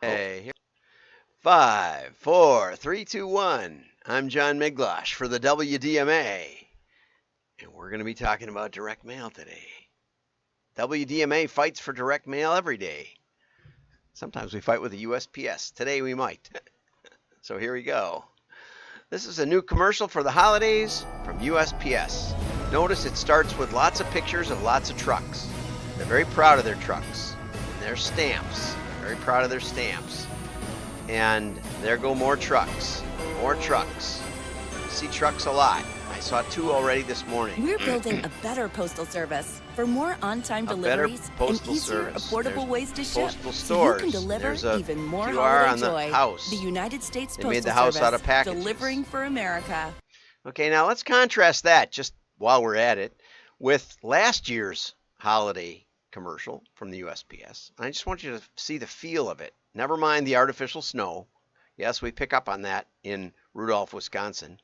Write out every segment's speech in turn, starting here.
Hey, here. 5, 4, 3, 2, 1. I'm John Miglosh for the WDMA, and we're going to be talking about direct mail today. WDMA fights for direct mail every day. Sometimes we fight with the USPS. Today we might. So here we go. This is a new commercial for the holidays from USPS. Notice it starts with lots of pictures of lots of trucks. They're very proud of their trucks and their stamps. Very proud of their stamps. And there go more trucks. More trucks. See trucks a lot. I saw 2 already this morning. We're building a better postal service for more on-time deliveries and easier, affordable ways to ship. Postal So stores. you can deliver There's a even more QR holiday on the joy. house. The United States They Postal made the house Service, out of packages. delivering for America. Okay, now let's contrast that, just while we're at it, with last year's holiday commercial from the USPS. I just want you to see the feel of it. Never mind the artificial snow. Yes, we pick up on that in Rudolph, Wisconsin.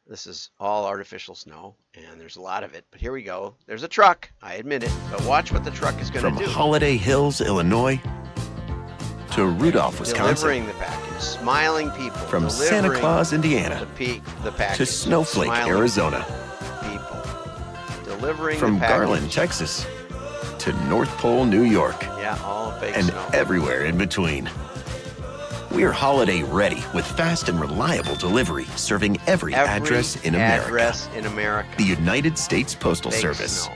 This is all artificial snow, and there's a lot of it. But here we go. There's a truck, I admit it, but watch what the truck is going to do. From Holiday Hills, Illinois, to Rudolph, Wisconsin. Delivering the package, smiling people. From Santa Claus, Indiana, the package, to Snowflake, smiling Arizona. people. Delivering From the package. Garland, Texas, to North Pole, New York, Yeah, all fake and snow. everywhere in between. We're holiday ready with fast and reliable delivery, serving every address in America. The United States Postal Fake Service.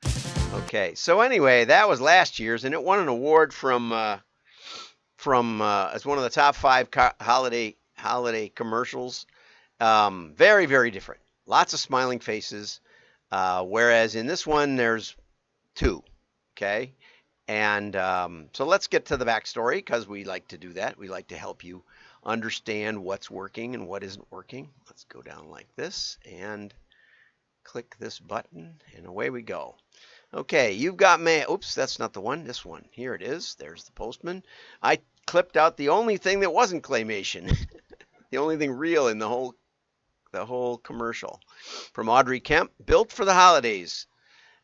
Snow. Okay, so anyway, that was last year's, and it won an award from as one of the top 5 holiday commercials. Very, very different. Lots of smiling faces. Whereas in this one, there's 2. Okay. And so let's get to the backstory, because we like to do that. We like to help you understand what's working and what isn't working. Let's go down like this and click this button, and away we go. Okay, you've got mail. Oops, that's not the one. This one. Here it is. There's the postman. I clipped out the only thing that wasn't claymation. The only thing real in the whole commercial. From Audrey Kemp, built for the holidays.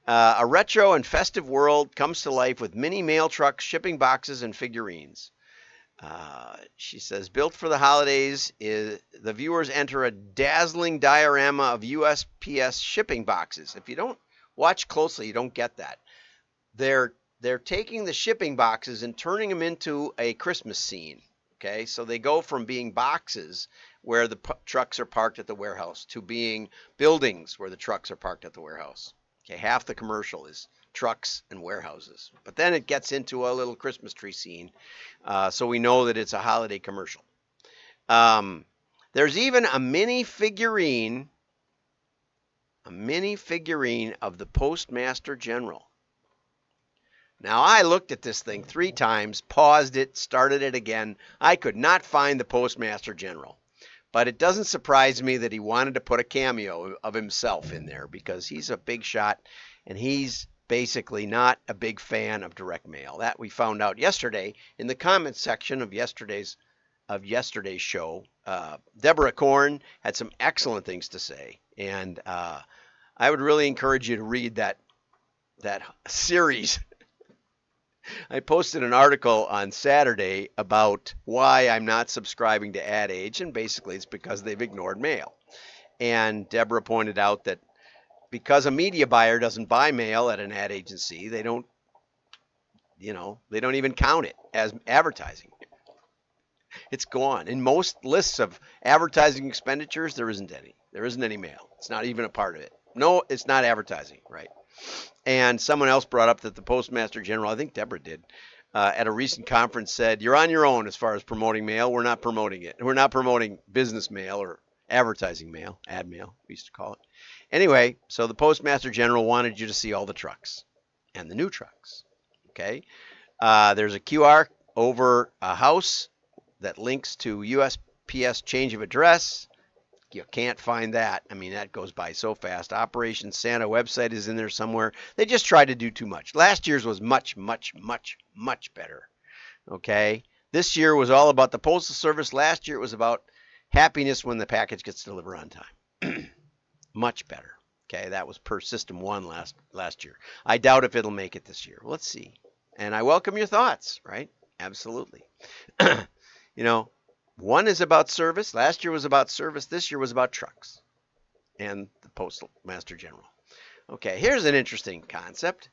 A retro and festive world comes to life with mini mail trucks, shipping boxes, and figurines. She says, built for the holidays, the viewers enter a dazzling diorama of USPS shipping boxes. If you don't watch closely, you don't get that. They're taking the shipping boxes and turning them into a Christmas scene. Okay, so they go from being boxes where the trucks are parked at the warehouse to being buildings where the trucks are parked at the warehouse. Okay, half the commercial is trucks and warehouses. But then it gets into a little Christmas tree scene, so we know that it's a holiday commercial. There's even a mini figurine of the Postmaster General. Now, I looked at this thing 3 times, paused it, started it again. I could not find the Postmaster General. But it doesn't surprise me that he wanted to put a cameo of himself in there, because he's a big shot and he's basically not a big fan of direct mail. That we found out yesterday in the comments section of yesterday's show. Deborah Korn had some excellent things to say, and I would really encourage you to read that series. I posted an article on Saturday about why I'm not subscribing to Ad Age, and basically it's because they've ignored mail. And Deborah pointed out that because a media buyer doesn't buy mail at an ad agency, they don't even count it as advertising. It's gone. In most lists of advertising expenditures, there isn't any. There isn't any mail. It's not even a part of it. No, it's not advertising, right? And someone else brought up that the Postmaster General, I think Deborah did, at a recent conference said, you're on your own as far as promoting mail. We're not promoting it. We're not promoting business mail or advertising mail, ad mail, we used to call it. Anyway, so the Postmaster General wanted you to see all the trucks and the new trucks. Okay. There's a QR over a house that links to USPS change of address. You can't find that. I mean, that goes by so fast. Operation Santa website is in there somewhere. They just tried to do too much. Last year's was much, much, much, much better. Okay? This year was all about the Postal Service. Last year it was about happiness when the package gets delivered on time. Much better. Okay? That was per System 1 last year. I doubt if it'll make it this year. Let's see. And I welcome your thoughts, right? Absolutely. You know, one is about service. Last year was about service. This year was about trucks and the Postal Master General. Okay, here's an interesting concept.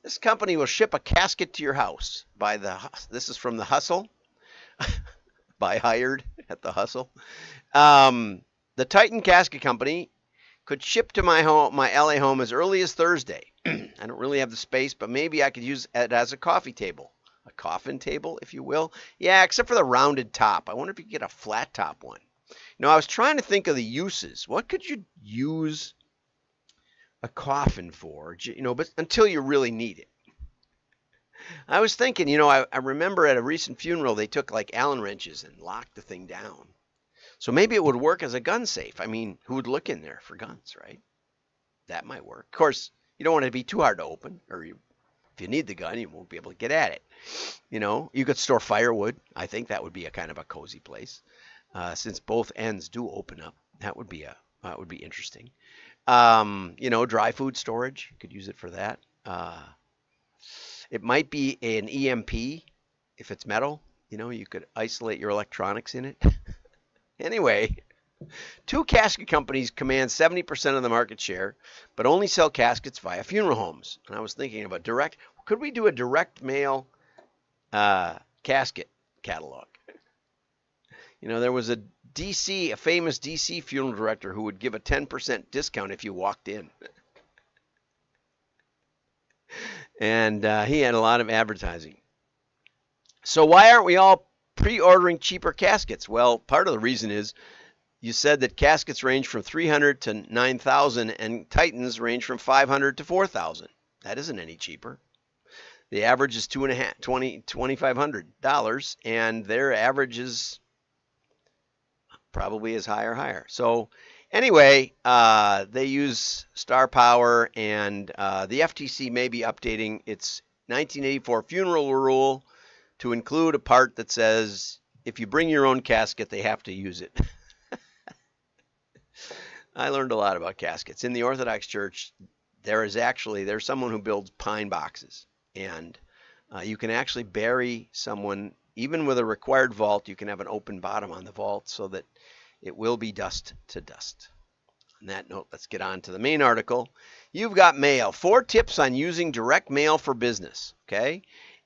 This company will ship a casket to your house by this is from the Hustle, by Hired at the Hustle. The Titan Casket Company could ship to my LA home as early as Thursday. I don't really have the space, but maybe I could use it as a coffee table. A coffin table, if you will. Yeah, except for the rounded top. I wonder if you could get a flat top one. I was trying to think of the uses. What could you use a coffin for? But until you really need it. I was thinking, I remember at a recent funeral, they took like Allen wrenches and locked the thing down. So maybe it would work as a gun safe. I mean, who would look in there for guns, right? That might work. Of course, you don't want it to be too hard to open, or if you need the gun, you won't be able to get at it. You could store firewood. I think that would be a kind of a cozy place, since both ends do open up. That would be interesting. Dry food storage. You could use it for that. It might be an EMP if it's metal. You could isolate your electronics in it. Anyway, two casket companies command 70% of the market share, but only sell caskets via funeral homes. And I was thinking of could we do a direct mail casket catalog? There was a famous DC funeral director who would give a 10% discount if you walked in. And he had a lot of advertising. So why aren't we all pre-ordering cheaper caskets? Well, part of the reason is you said that caskets range from $300 to $9,000 and Titans range from $500 to $4,000. That isn't any cheaper. The average is $2,500, and their average is probably as high or higher. So anyway, they use star power, and the FTC may be updating its 1984 funeral rule to include a part that says if you bring your own casket, they have to use it. I learned a lot about caskets. In the Orthodox Church, there's someone who builds pine boxes, and you can actually bury someone, even with a required vault. You can have an open bottom on the vault so that it will be dust to dust. On that note, let's get on to the main article. You've got mail. 4 tips on using direct mail for business. Okay.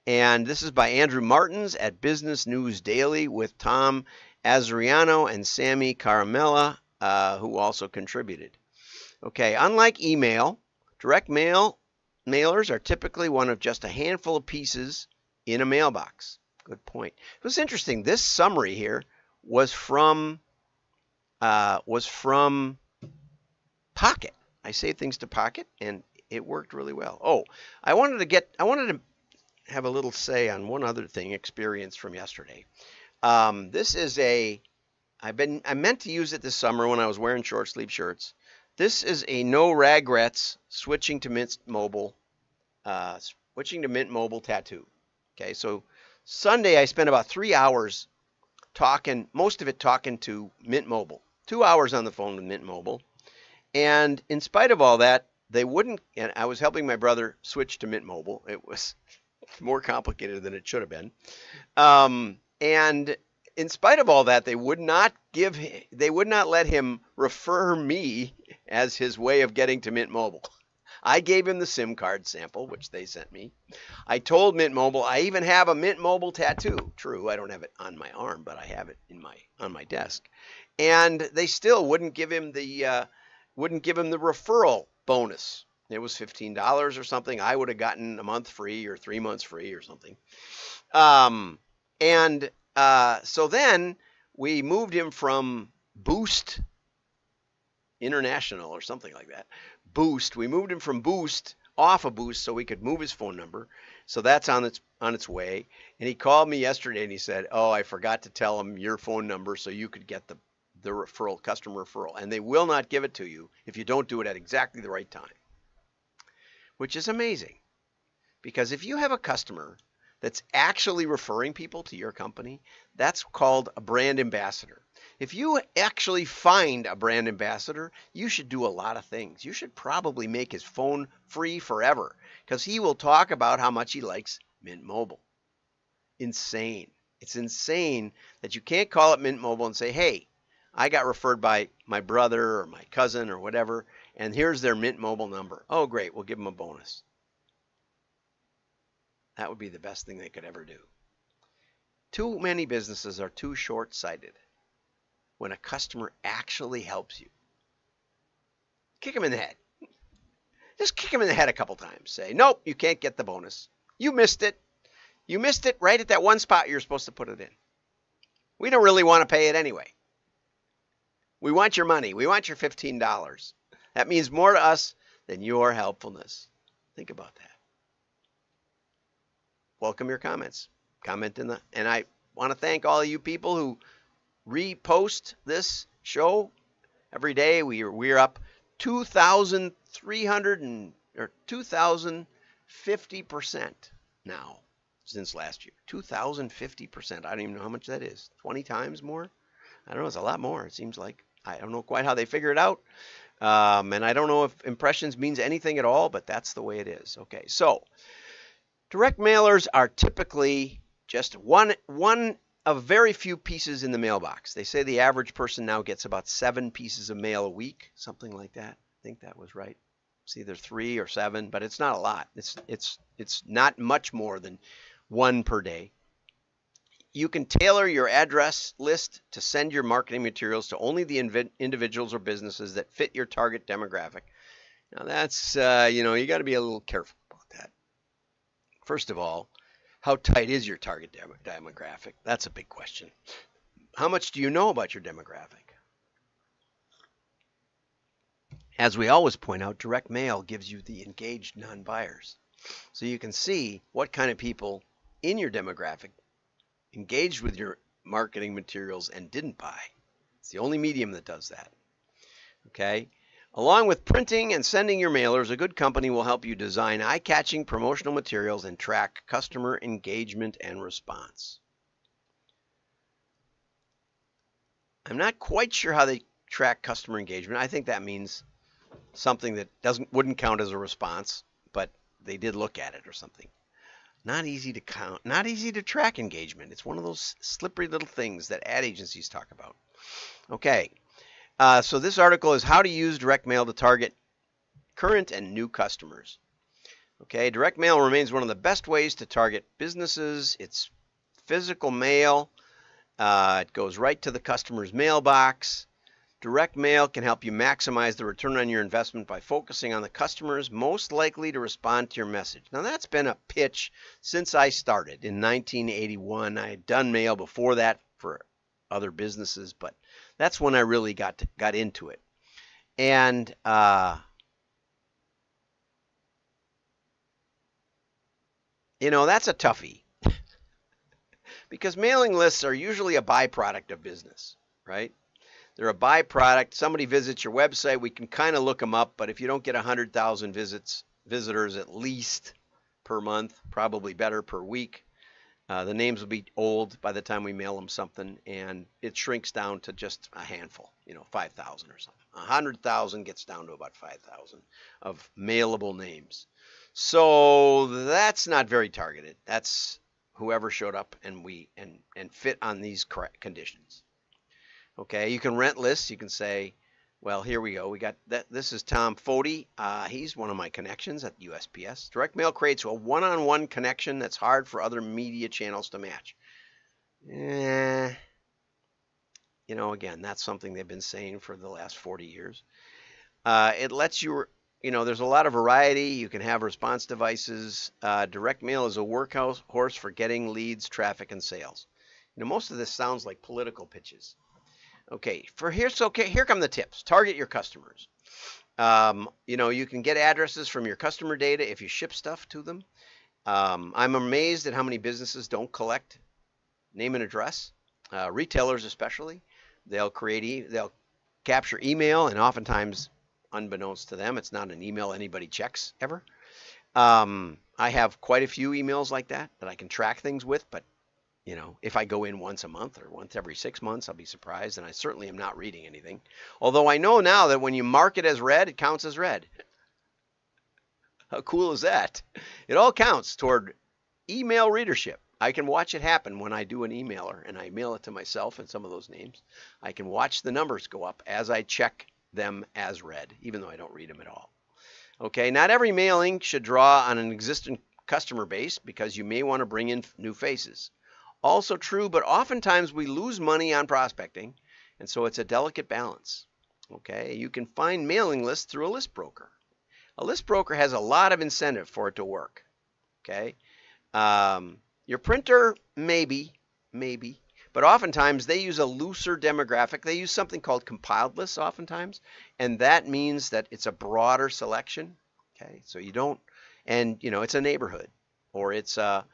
And this is by Andrew Martins at Business News Daily with Tom Azariano and Sammy Caramella, who also contributed. Okay, unlike email, direct mailers are typically one of just a handful of pieces in a mailbox. Good point. It was interesting. This summary here was from Pocket. I saved things to Pocket, and it worked really well. Oh, I wanted to have a little say on one other thing, experience from yesterday. This is I meant to use it this summer when I was wearing short sleeve shirts. This is a no regrets switching to Mint Mobile tattoo. Okay, so Sunday I spent about 3 hours talking, most of it talking to Mint Mobile. 2 hours on the phone with Mint Mobile. And in spite of all that, they wouldn't, and I was helping my brother switch to Mint Mobile. It was more complicated than it should have been. And in spite of all that, they would not let him refer me as his way of getting to Mint Mobile. I gave him the SIM card sample, which they sent me. I told Mint Mobile I even have a Mint Mobile tattoo. True, I don't have it on my arm, but I have it on my desk. And they still wouldn't give him the referral bonus. It was $15 or something. I would have gotten a month free or 3 months free or something. So then we moved him from Boost International or something like that. Boost. We moved him from Boost off of Boost so we could move his phone number. So that's on its way. And he called me yesterday and he said, "Oh, I forgot to tell him your phone number so you could get the referral, customer referral. And they will not give it to you if you don't do it at exactly the right time." Which is amazing. Because if you have a customer that's actually referring people to your company, that's called a brand ambassador. If you actually find a brand ambassador, you should do a lot of things. You should probably make his phone free forever because he will talk about how much he likes Mint Mobile. insane. It's insane that you can't call up Mint Mobile and say, hey, I got referred by my brother or my cousin or whatever, and here's their Mint Mobile number. Oh, great, we'll give them a bonus. That would be the best thing they could ever do. Too many businesses are too short-sighted when a customer actually helps you. Kick them in the head. Just kick them in the head a couple times. Say, nope, you can't get the bonus. You missed it. You missed it right at that one spot you're supposed to put it in. We don't really want to pay it anyway. We want your money. We want your $15. That means more to us than your helpfulness. Think about that. Welcome your comments. Comment in the, and I want to thank all of you people who repost this show every day. We're up 2,300 or 2,050% now since last year. 2,050%. I don't even know how much that is. 20 times more? I don't know. It's a lot more. It seems like. I don't know quite how they figure it out. And I don't know if impressions means anything at all, but that's the way it is. Okay, so direct mailers are typically just one of very few pieces in the mailbox. They say the average person now gets about 7 pieces of mail a week, something like that. I think that was right. It's either 3 or 7, but it's not a lot. It's not much more than 1 per day. You can tailor your address list to send your marketing materials to only the individuals or businesses that fit your target demographic. Now that's, you got to be a little careful about that. First of all, how tight is your target demographic? That's a big question. How much do you know about your demographic? As we always point out, direct mail gives you the engaged non-buyers. So you can see what kind of people in your demographic engaged with your marketing materials and didn't buy. It's the only medium that does that. Okay? Along with printing and sending your mailers, a good company will help you design eye-catching promotional materials and track customer engagement and response. I'm not quite sure how they track customer engagement. I think that means something that wouldn't count as a response, but they did look at it or something. Not easy to count, not easy to track engagement. It's one of those slippery little things that ad agencies talk about. Okay, so this article is how to use direct mail to target current and new customers. Okay, direct mail remains one of the best ways to target businesses. It's physical mail. It goes right to the customer's mailbox. Direct mail can help you maximize the return on your investment by focusing on the customers most likely to respond to your message. Now, that's been a pitch since I started in 1981. I had done mail before that for other businesses, but that's when I really got into it. And that's a toughie because mailing lists are usually a byproduct of business, right? They're a byproduct. Somebody visits your website, we can kind of look them up, but if you don't get 100,000 visitors at least per month, probably better per week, the names will be old by the time we mail them something, and it shrinks down to just a handful, 5,000 or something. 100,000 gets down to about 5,000 of mailable names. So that's not very targeted. That's whoever showed up and fit on these conditions. Okay, you can rent lists. You can say, well, here we go. We got that. This is Tom Fody. He's one of my connections at USPS. Direct mail creates a one-on-one connection that's hard for other media channels to match. Again, that's something they've been saying for the last 40 years. It lets you, there's a lot of variety. You can have response devices. Direct mail is a workhorse for getting leads, traffic, and sales. Most of this sounds like political pitches. Okay, here come the tips. Target your customers. You can get addresses from your customer data if you ship stuff to them. I'm amazed at how many businesses don't collect name and address. Retailers especially. They'll capture email, and oftentimes, unbeknownst to them, it's not an email anybody checks ever. I have quite a few emails like that I can track things with, but if I go in once a month or once every 6 months, I'll be surprised, and I certainly am not reading anything. Although I know now that when you mark it as read, it counts as read. How cool is that? It all counts toward email readership. I can watch it happen when I do an emailer and I mail it to myself and some of those names. I can watch the numbers go up as I check them as read, even though I don't read them at all. Okay, not every mailing should draw on an existing customer base because you may want to bring in new faces. Also true, but oftentimes we lose money on prospecting, and so it's a delicate balance. Okay, you can find mailing lists through a list broker. A list broker has a lot of incentive for it to work. Okay. Your printer, maybe, but oftentimes they use a looser demographic. They use something called compiled lists oftentimes, and that means that it's a broader selection. Okay, so you don't, and it's a neighborhood, or it's a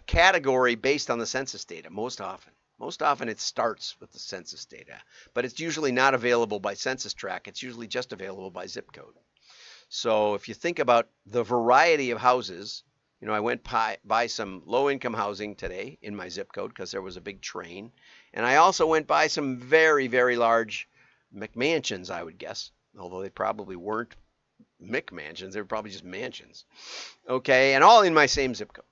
category based on the census data. Most often it starts with the census data, but it's usually not available by census tract. It's usually just available by zip code. So if you think about the variety of houses, I went by some low-income housing today in my zip code because there was a big train. And I also went by some very, very large McMansions, I would guess, although they probably weren't McMansions. They were probably just mansions. Okay, and all in my same zip code.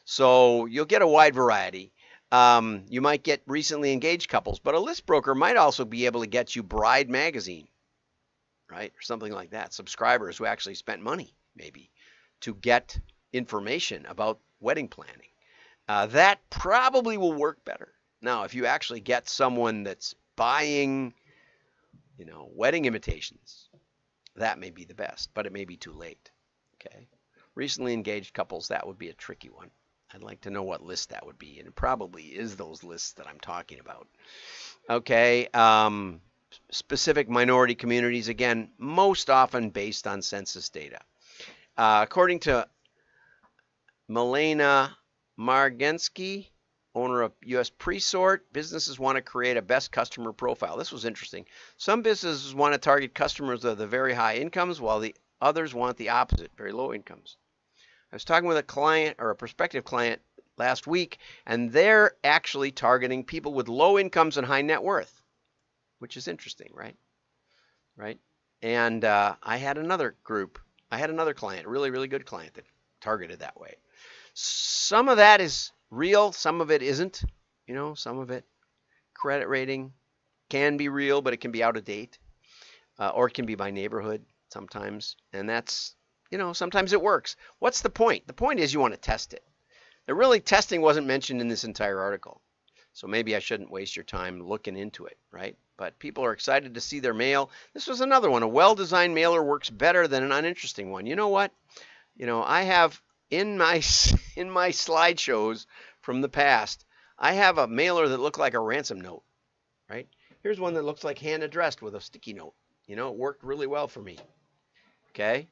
So you'll get a wide variety. You might get recently engaged couples, but a list broker might also be able to get you Bride Magazine, right, or something like that. Subscribers who actually spent money, maybe, to get information about wedding planning. That probably will work better. Now, if you actually get someone that's buying, wedding invitations, that may be the best, but it may be too late. Okay. Recently engaged couples, that would be a tricky one. I'd like to know what list that would be, and it probably is those lists that I'm talking about. Okay. Specific minority communities, again, most often based on census data. According to Milena Margensky, owner of US Presort, businesses want to create a best customer profile. This was interesting. Some businesses want to target customers of the very high incomes, while the others want the opposite, very low incomes. I was talking with a client or a prospective client last week, and they're actually targeting people with low incomes and high net worth, which is interesting, right? Right? And I had another client, really, really good client that targeted that way. Some of that is real, some of it isn't. Some of it, credit rating can be real, but it can be out of date, or it can be by neighborhood sometimes. And that's, sometimes it works. What's the point? The point is you want to test it. And really, testing wasn't mentioned in this entire article. So maybe I shouldn't waste your time looking into it, right? But people are excited to see their mail. This was another one. A well-designed mailer works better than an uninteresting one. You know what? I have in my slideshows from the past, I have a mailer that looked like a ransom note, right? Here's one that looks like hand addressed with a sticky note. It worked really well for me. Okay?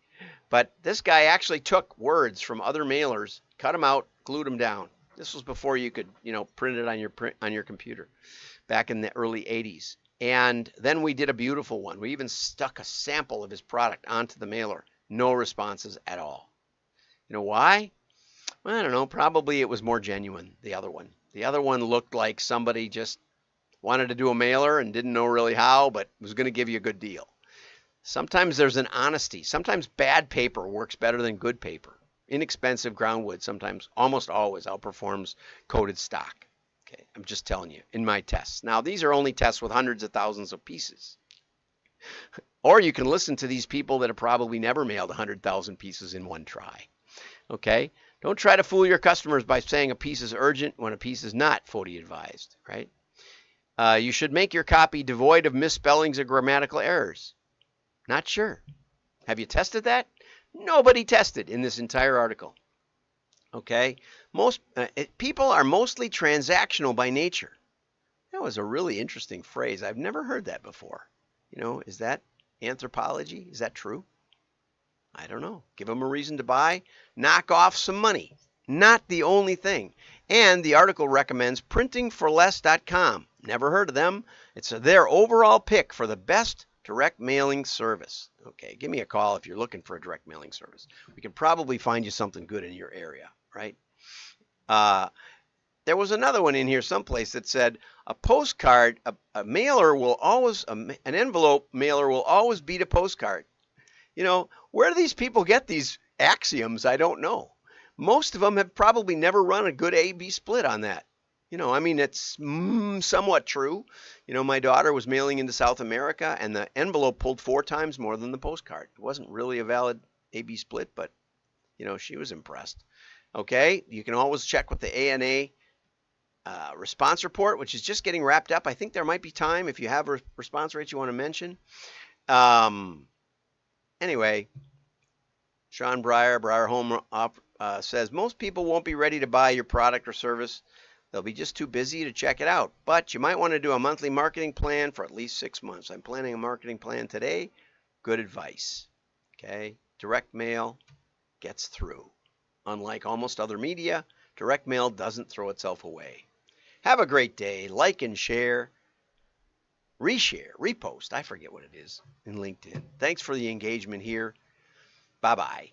But this guy actually took words from other mailers, cut them out, glued them down. This was before you could, print it on your computer, back in the early 80s. And then we did a beautiful one. We even stuck a sample of his product onto the mailer. No responses at all. Why? Well, I don't know. Probably it was more genuine, the other one. The other one looked like somebody just wanted to do a mailer and didn't know really how, but was going to give you a good deal. Sometimes there's an honesty. Sometimes bad paper works better than good paper. Inexpensive groundwood sometimes, almost always, outperforms coated stock. Okay, I'm just telling you, in my tests. Now, these are only tests with hundreds of thousands of pieces. Or you can listen to these people that have probably never mailed 100,000 pieces in one try. Okay? Don't try to fool your customers by saying a piece is urgent when a piece is not, FODI advised, right? You should make your copy devoid of misspellings or grammatical errors. Not sure. Have you tested that? Nobody tested in this entire article. Okay? People are mostly transactional by nature. That was a really interesting phrase. I've never heard that before. Is that anthropology? Is that true? I don't know. Give them a reason to buy. Knock off some money. Not the only thing. And the article recommends printingforless.com. Never heard of them. It's their overall pick for the best direct mailing service. Okay, give me a call if you're looking for a direct mailing service. We can probably find you something good in your area, right? There was another one in here someplace that said a postcard, a mailer will always, an envelope mailer will always beat a postcard. Where do these people get these axioms? I don't know. most of them have probably never run a good A-B split on that. You know, I mean, it's somewhat true. You know, my daughter was mailing into South America, and the envelope pulled 4 times more than the postcard. It wasn't really a valid A-B split, but, you know, she was impressed. Okay, you can always check with the ANA response report, which is just getting wrapped up. I think there might be time if you have response rates you want to mention. Anyway, Sean Breyer Home says, most people won't be ready to buy your product or service. They'll be just too busy to check it out. But you might want to do a monthly marketing plan for at least 6 months. I'm planning a marketing plan today. Good advice. Okay, direct mail gets through. Unlike almost other media, direct mail doesn't throw itself away. Have a great day. Like and share. Reshare, repost, I forget what it is in LinkedIn. Thanks for the engagement here. Bye-bye.